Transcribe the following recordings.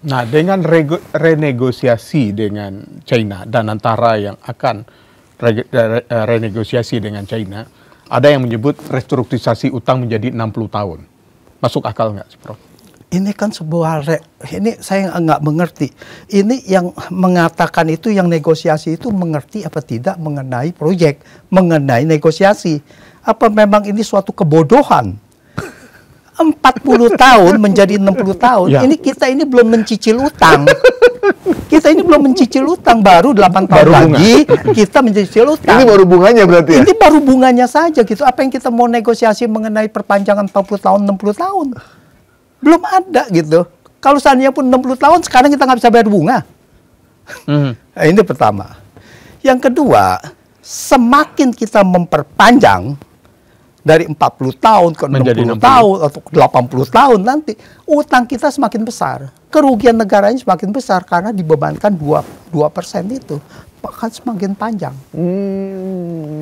Nah, dengan renegosiasi dengan China dan antara yang akan renegosiasi dengan China, ada yang menyebut restrukturisasi utang menjadi 60 tahun. Masuk akal nggak, Prof? Ini kan sebuah, ini saya nggak mengerti. Ini yang mengatakan itu, yang negosiasi itu mengerti apa tidak mengenai proyek, mengenai negosiasi. Apa memang ini suatu kebodohan? 40 tahun menjadi 60 tahun, ya. Kita ini belum mencicil utang. Kita ini belum mencicil utang, baru 8 tahun baru lagi kita mencicil utang. Ini baru bunganya berarti ya? Ini baru bunganya saja gitu. Apa yang kita mau negosiasi mengenai perpanjangan 40 tahun, 60 tahun? Belum ada gitu. Kalau seandainya pun 60 tahun, sekarang kita nggak bisa bayar bunga. Nah, ini pertama. Yang kedua, semakin kita memperpanjang dari 40 tahun ke 60 tahun atau 80 tahun nanti, utang kita semakin besar. Kerugian negaranya semakin besar karena dibebankan 2% itu. Bahkan semakin panjang.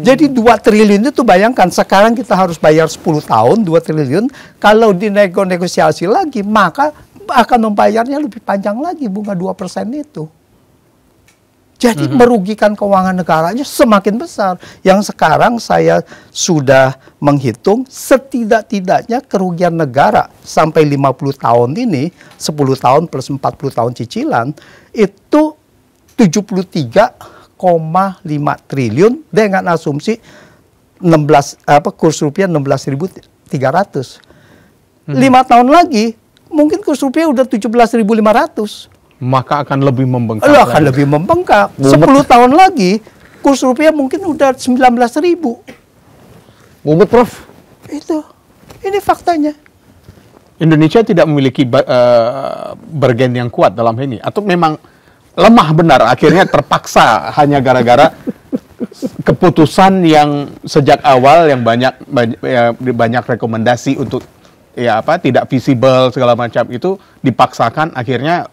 Jadi 2 triliun itu bayangkan, sekarang kita harus bayar 10 tahun, 2 triliun. Kalau dinegosiasi lagi, maka akan membayarnya lebih panjang lagi bunga 2% itu. Jadi merugikan keuangan negaranya semakin besar. Yang sekarang saya sudah menghitung setidak-tidaknya kerugian negara sampai 50 tahun ini, 10 tahun plus 40 tahun cicilan, itu 73,5 triliun dengan asumsi kurs rupiah 16.300. 5 tahun lagi mungkin kurs rupiah udah 17.500. Maka akan lebih membengkak. Akan lebih membengkak. 10 tahun lagi kurs rupiah mungkin udah 19.000. Mumet, Prof. Itu. Ini faktanya. Indonesia tidak memiliki bergen yang kuat dalam ini, atau memang lemah benar, akhirnya terpaksa hanya gara-gara keputusan yang sejak awal yang banyak rekomendasi untuk tidak visible segala macam itu dipaksakan, akhirnya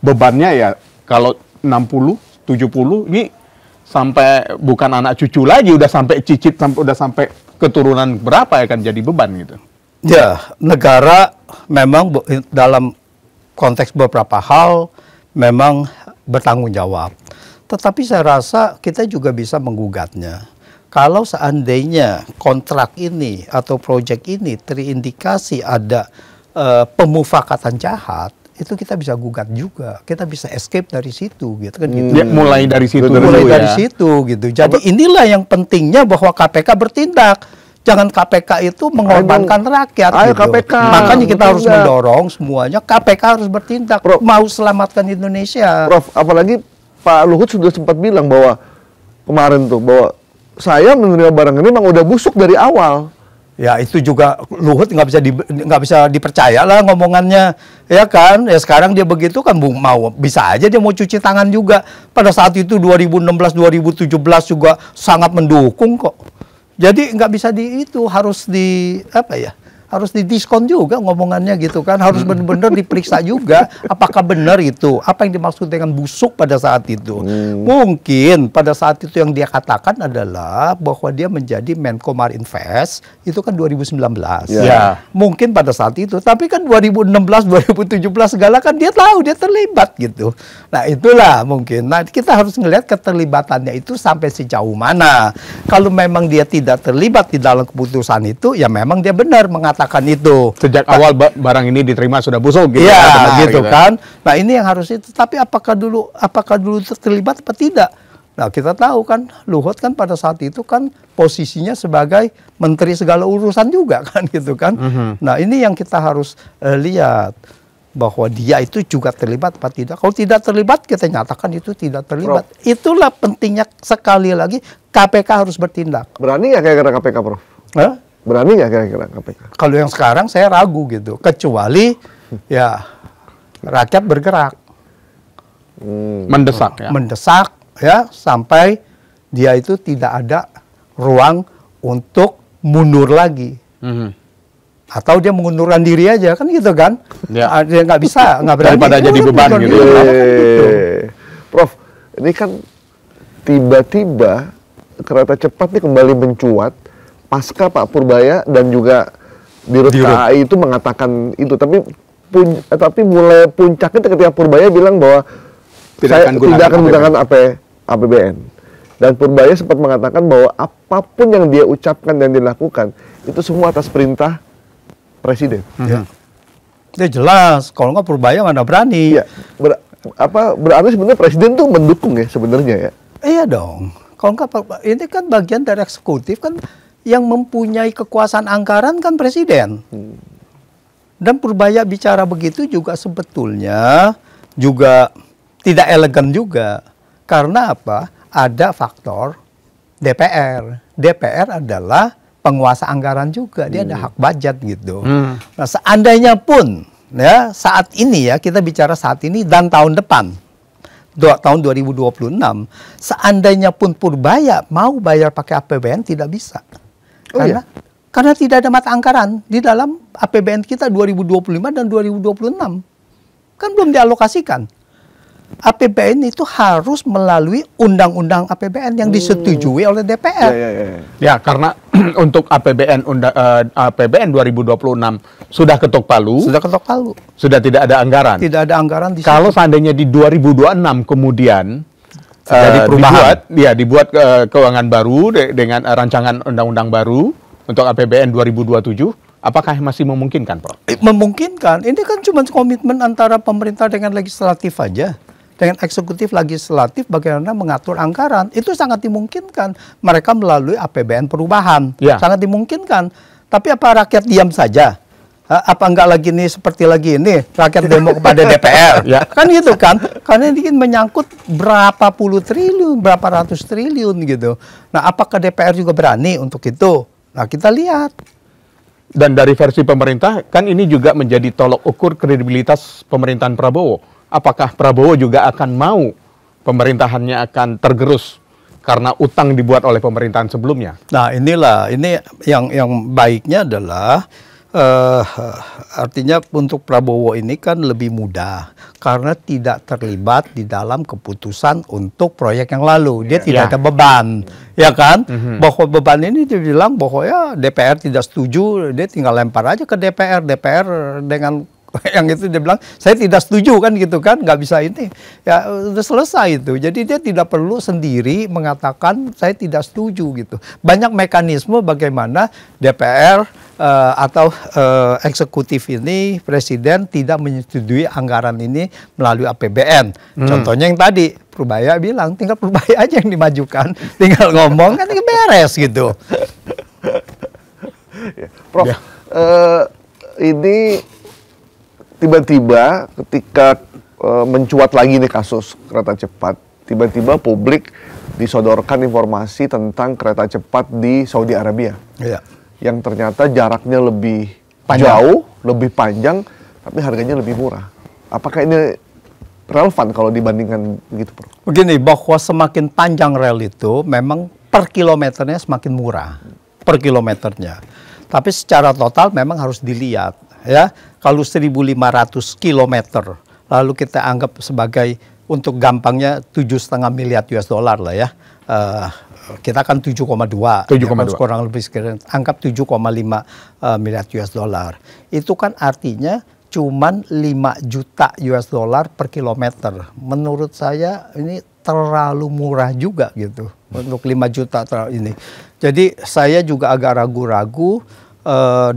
bebannya ya kalau 60, 70 ini sampai bukan anak cucu lagi, udah sampai cicit, udah sampai keturunan berapa ya kan jadi beban gitu. Ya, negara memang dalam konteks beberapa hal memang bertanggung jawab. Tetapi saya rasa kita juga bisa menggugatnya. Kalau seandainya kontrak ini atau proyek ini terindikasi ada pemufakatan jahat, itu kita bisa gugat juga, kita bisa escape dari situ, gitu kan? Gitu. Mulai dari situ, gitu. Jadi inilah yang pentingnya bahwa KPK bertindak. Jangan KPK itu mengorbankan rakyat. Gitu. KPK. Makanya kita harus mendorong semuanya KPK harus bertindak. Prof, mau selamatkan Indonesia. Prof, apalagi Pak Luhut sudah sempat bilang bahwa kemarin tuh bahwa saya menerima barang ini memang udah busuk dari awal. Ya itu juga Luhut nggak bisa dipercaya lah ngomongannya, ya kan? Ya sekarang dia begitu kan bisa aja dia mau cuci tangan juga. Pada saat itu 2016, 2017 juga sangat mendukung kok. Jadi nggak bisa harus didiskon juga ngomongannya gitu kan, harus benar-benar diperiksa juga apakah benar itu apa yang dimaksud dengan busuk pada saat itu. Mungkin pada saat itu yang dia katakan adalah bahwa dia menjadi Menko Marinvest itu kan 2019. Ya. Mungkin pada saat itu, tapi kan 2016, 2017 segala kan dia tahu dia terlibat gitu. Nah itulah mungkin. Nah kita harus melihat keterlibatannya itu sampai sejauh mana. Kalau memang dia tidak terlibat di dalam keputusan itu, ya memang dia benar mengatakan itu. Sejak awal barang ini diterima sudah busuk gitu. Iya, gitu kan. Nah, ini yang harus itu. Tapi apakah dulu terlibat apa tidak? Nah, kita tahu kan Luhut kan pada saat itu kan posisinya sebagai menteri segala urusan juga kan gitu kan. Nah, ini yang kita harus lihat bahwa dia itu juga terlibat apa tidak. Kalau tidak terlibat, kita nyatakan itu tidak terlibat. Prof. Itulah pentingnya sekali lagi KPK harus bertindak. Berani nggak kira-kira KPK, Prof? Hah? Berani nggak kira-kira KPK? Kalau yang sekarang saya ragu gitu. Kecuali ya rakyat bergerak. Mendesak ya. Mendesak ya sampai dia itu tidak ada ruang untuk mundur lagi. Atau dia mengundurkan diri aja kan gitu kan. Ya. Dia nggak bisa, nggak berani. Daripada jadi beban gitu. Prof, ini kan tiba-tiba kereta cepat ini kembali mencuat pasca Pak Purbaya dan juga Dirut KAI itu mengatakan itu. Tapi mulai puncaknya ketika Purbaya bilang bahwa saya tidak akan menggunakan APBN. Dan Purbaya sempat mengatakan bahwa apapun yang dia ucapkan dan dilakukan itu semua atas perintah presiden. Ya. Itu jelas. Kalau nggak Purbaya mana berani. Iya. Berarti sebenarnya presiden tuh mendukung ya sebenarnya ya. Iya dong. Kalau nggak, ini kan bagian dari eksekutif kan, yang mempunyai kekuasaan anggaran kan presiden. Dan Purbaya bicara begitu juga sebetulnya juga tidak elegan juga. Karena apa? Ada faktor DPR. DPR adalah penguasa anggaran juga. Dia ada hak budget gitu. Nah, seandainya pun ya saat ini ya, kita bicara saat ini dan tahun depan, tahun 2026, seandainya pun Purbaya mau bayar pakai APBN tidak bisa. Karena tidak ada mata anggaran di dalam APBN kita 2025 dan 2026. Kan belum dialokasikan. APBN itu harus melalui undang-undang APBN yang disetujui oleh DPR. Ya, karena untuk APBN 2026 sudah ketok palu. Sudah ketok palu. Sudah tidak ada anggaran. Tidak ada anggaran di situ. Kalau seandainya di 2026 kemudian dibuat keuangan baru dengan rancangan undang-undang baru untuk APBN 2027, apakah masih memungkinkan, Prof? Memungkinkan. Ini kan cuma komitmen antara pemerintah dengan legislatif aja. Dengan eksekutif legislatif bagaimana mengatur anggaran. Itu sangat dimungkinkan. Mereka melalui APBN perubahan. Ya. Sangat dimungkinkan. Tapi apa rakyat diam saja? Apa enggak lagi nih seperti lagi ini? Rakyat demo kepada DPR. Ya. Kan gitu kan? Karena ini menyangkut berapa puluh triliun, berapa ratus triliun gitu. Nah, apakah DPR juga berani untuk itu? Nah, kita lihat. Dan dari versi pemerintah, kan ini juga menjadi tolok ukur kredibilitas pemerintahan Prabowo. Apakah Prabowo juga akan mau pemerintahannya akan tergerus karena utang dibuat oleh pemerintahan sebelumnya? Nah, ini yang baiknya adalah artinya untuk Prabowo ini kan lebih mudah karena tidak terlibat di dalam keputusan untuk proyek yang lalu. Dia tidak ada beban, ya kan? Bahwa beban ini dia bilang bahwa ya DPR tidak setuju, dia tinggal lempar aja ke DPR. DPR dengan yang itu dia bilang saya tidak setuju kan gitu kan, nggak bisa ini ya udah selesai itu. Jadi dia tidak perlu sendiri mengatakan saya tidak setuju gitu. Banyak mekanisme bagaimana DPR atau eksekutif ini, presiden tidak menyetujui anggaran ini melalui APBN. Contohnya yang tadi Purbaya bilang tinggal Purbaya aja yang dimajukan, tinggal ngomong kan beres gitu. Prof, ini tiba-tiba ketika mencuat lagi nih kasus kereta cepat, tiba-tiba publik disodorkan informasi tentang kereta cepat di Saudi Arabia. Yang ternyata jaraknya lebih jauh, lebih panjang, tapi harganya lebih murah. Apakah ini relevan kalau dibandingkan gitu, Prof? Begini, bahwa semakin panjang rel itu memang per kilometernya semakin murah. Per kilometernya. Tapi secara total memang harus dilihat. Ya, kalau 1.500 kilometer, lalu kita anggap sebagai untuk gampangnya 7,5 miliar US dollar lah ya. Kita kan 7,2. Kurang lebih sekitar anggap 7,5 miliar US dollar. Itu kan artinya cuman 5 juta US dollar per kilometer. Menurut saya ini terlalu murah juga gitu untuk 5 juta ini. Jadi saya juga agak ragu-ragu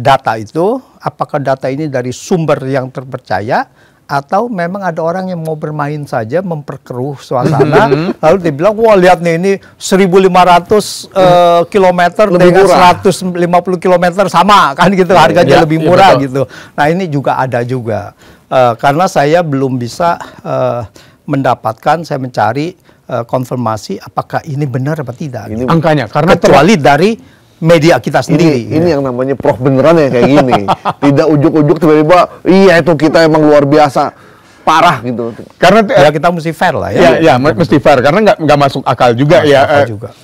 data itu, apakah data ini dari sumber yang terpercaya atau memang ada orang yang mau bermain saja memperkeruh suasana lalu dia bilang wah lihat nih ini 1.500 kilometer dengan 150 kilometer sama kan gitu harganya lebih murah gitu. Nah ini juga ada juga karena saya belum bisa mendapatkan, saya mencari konfirmasi apakah ini benar apa tidak. Ini angkanya karena kecuali dari media kita sendiri. Ini yang namanya Prof beneran ya kayak gini. Tidak ujuk-ujuk tiba-tiba, iya itu kita emang luar biasa, parah gitu. Karena ya kita mesti fair lah ya. Ya mesti fair karena nggak masuk akal juga juga.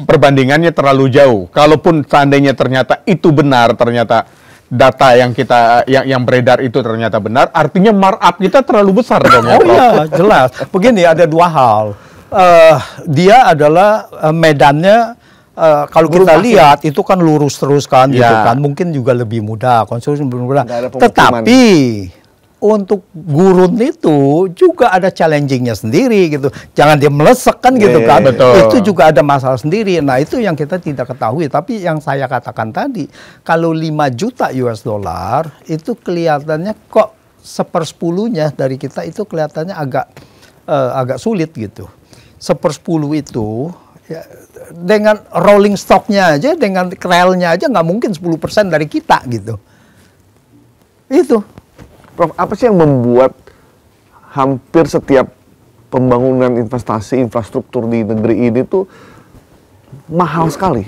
Perbandingannya terlalu jauh. Kalaupun seandainya ternyata itu benar, ternyata data yang kita yang beredar itu ternyata benar, artinya markup kita terlalu besar dong ya, Prof. Iya, jelas. Begini ada dua hal. Dia adalah medannya kalau kita lihat itu kan lurus terus kan gitu kan, mungkin juga lebih mudah, konstruksi lebih mudah. Tetapi untuk gurun itu juga ada challengingnya sendiri gitu. Jangan dia melesek kan gitu kan. betul. Itu juga ada masalah sendiri. Nah itu yang kita tidak ketahui. Tapi yang saya katakan tadi, kalau 5 juta US dollar itu kelihatannya kok 1/10-nya dari kita itu kelihatannya agak sulit gitu. 1/10 itu ya, dengan rolling stocknya aja, dengan relnya aja nggak mungkin 10% dari kita gitu. Itu. Prof, apa sih yang membuat hampir setiap pembangunan investasi infrastruktur di negeri ini tuh mahal sekali?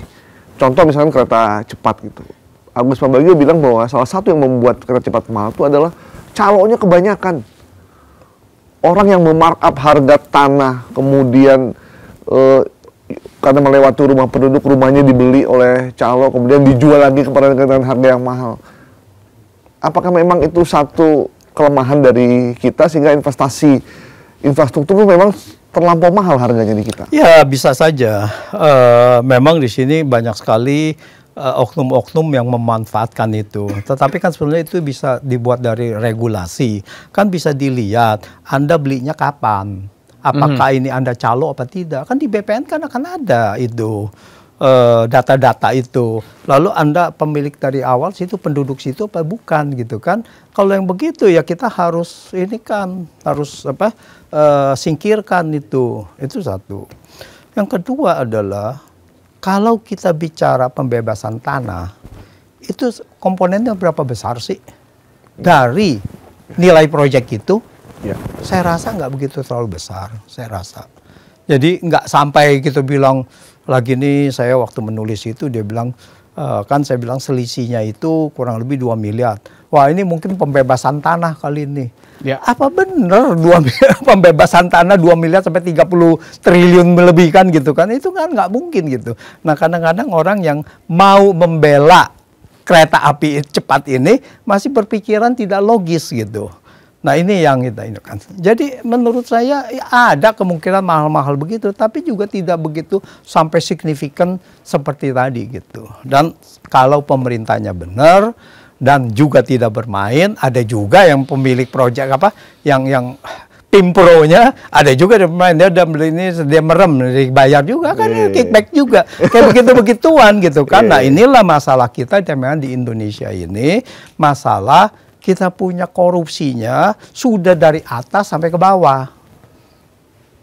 Contoh misalkan kereta cepat gitu. Agus Pambagio bilang bahwa salah satu yang membuat kereta cepat mahal itu adalah calonnya kebanyakan. Orang yang memarkup harga tanah, kemudian karena melewati rumah penduduk, rumahnya dibeli oleh calo, kemudian dijual lagi kepada dengan harga yang mahal. Apakah memang itu satu kelemahan dari kita sehingga investasi infrastruktur memang terlampau mahal harganya di kita? Ya bisa saja. Memang di sini banyak sekali oknum-oknum yang memanfaatkan itu. Tetapi kan sebenarnya itu bisa dibuat dari regulasi. Kan bisa dilihat Anda belinya kapan. Apakah ini Anda calo apa tidak? Kan di BPN kan akan ada itu. Data-data itu, lalu Anda pemilik dari awal situ, penduduk situ apa bukan gitu kan? Kalau yang begitu ya kita harus singkirkan itu satu. Yang kedua adalah kalau kita bicara pembebasan tanah, itu komponennya berapa besar sih dari nilai proyek itu? Ya. Saya rasa nggak begitu terlalu besar, saya rasa. Jadi nggak sampai kita bilang lagi nih, saya waktu menulis itu dia bilang, kan saya bilang selisihnya itu kurang lebih 2 miliar. Wah ini mungkin pembebasan tanah kali ini. Ya. Apa bener pembebasan tanah 2 miliar sampai 30 triliun lebih kan gitu kan. Itu kan nggak mungkin gitu. Nah kadang-kadang orang yang mau membela kereta api cepat ini masih berpikiran tidak logis gitu. Nah ini yang kita ini kan. Jadi menurut saya ya ada kemungkinan mahal-mahal begitu, tapi juga tidak begitu sampai signifikan seperti tadi gitu. Dan kalau pemerintahnya benar dan juga tidak bermain, ada juga yang pemilik proyek yang Pimpro-nya ada juga dia bermain, dia udah beli ini dia merem, dibayar juga kan, kickback juga kayak begitu-begituan gitu kan. Nah inilah masalah kita memang di Indonesia ini, masalah kita punya korupsinya sudah dari atas sampai ke bawah.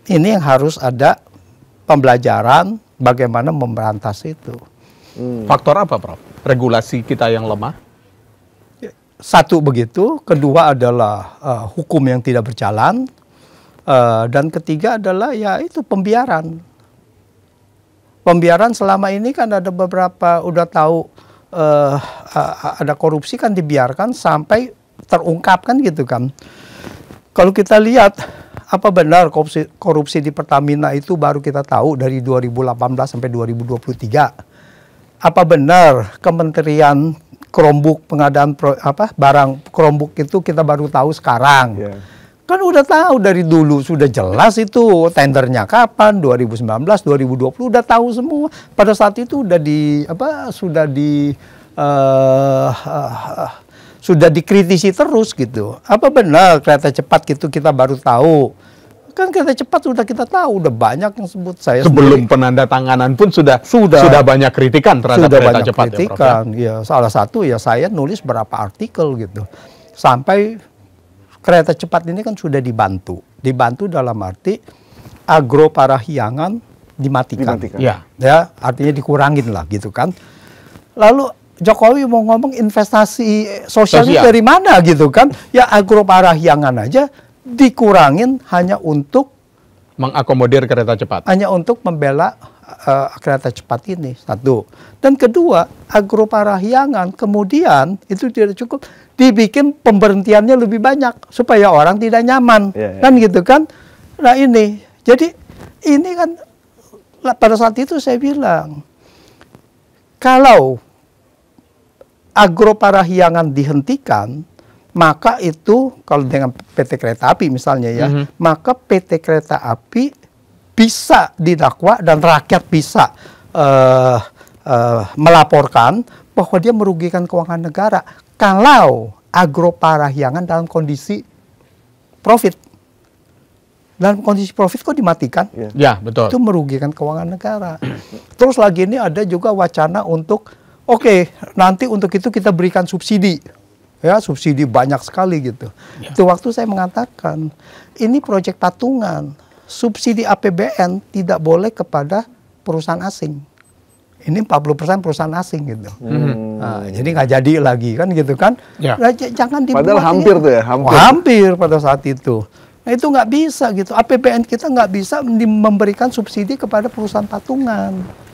Ini yang harus ada pembelajaran bagaimana memberantas itu. Faktor apa, Prof? Regulasi kita yang lemah? Satu begitu, kedua adalah hukum yang tidak berjalan, dan ketiga adalah ya itu pembiaran. Pembiaran selama ini kan ada beberapa udah tahu ada korupsi kan dibiarkan sampai terungkap kan gitu kan. Kalau kita lihat apa benar korupsi di Pertamina itu baru kita tahu dari 2018 sampai 2023. Apa benar Kementerian Chromebook pengadaan barang Chromebook itu kita baru tahu sekarang. Yeah. Kan udah tahu dari dulu, sudah jelas itu tendernya kapan, 2019, 2020 udah tahu semua. Pada saat itu udah sudah dikritisi terus gitu. Apa benar kereta cepat gitu kita baru tahu? Kan kereta cepat sudah kita tahu, udah banyak yang sebut saya. Sebelum penandatanganan pun sudah banyak kritikan terhadap kereta cepat kritikan. Ya, salah satu ya saya nulis berapa artikel gitu. Sampai kereta cepat ini kan sudah dibantu dalam arti Agro Parahyangan dimatikan. Ya, artinya dikurangin lah gitu kan. Lalu Jokowi mau ngomong investasi sosial dari mana gitu kan? Ya Agro Parahyangan aja dikurangin hanya untuk mengakomodir kereta cepat. Hanya untuk membela kereta cepat ini, satu. Dan kedua, Agro Parahyangan kemudian itu tidak cukup, dibikin pemberhentiannya lebih banyak supaya orang tidak nyaman. Kan gitu kan? Nah ini, jadi ini kan pada saat itu saya bilang, kalau Agro Parahyangan dihentikan, maka itu kalau dengan PT Kereta Api misalnya ya, maka PT Kereta Api bisa didakwa dan rakyat bisa melaporkan bahwa dia merugikan keuangan negara. Kalau Agro Parahyangan dalam kondisi profit. Dalam kondisi profit kok dimatikan? Ya, betul. Itu merugikan keuangan negara. Terus lagi ini ada juga wacana untuk, oke, nanti untuk itu kita berikan subsidi. Ya, subsidi banyak sekali gitu. Itu waktu saya mengatakan, ini proyek patungan. Subsidi APBN tidak boleh kepada perusahaan asing. Ini 40% perusahaan asing gitu. Nah, jadi nggak jadi lagi kan gitu kan. Ya. Nah, jangan dibuat. Padahal hampir tuh ya, hampir pada saat itu. Nah, itu nggak bisa gitu. APBN kita nggak bisa memberikan subsidi kepada perusahaan patungan.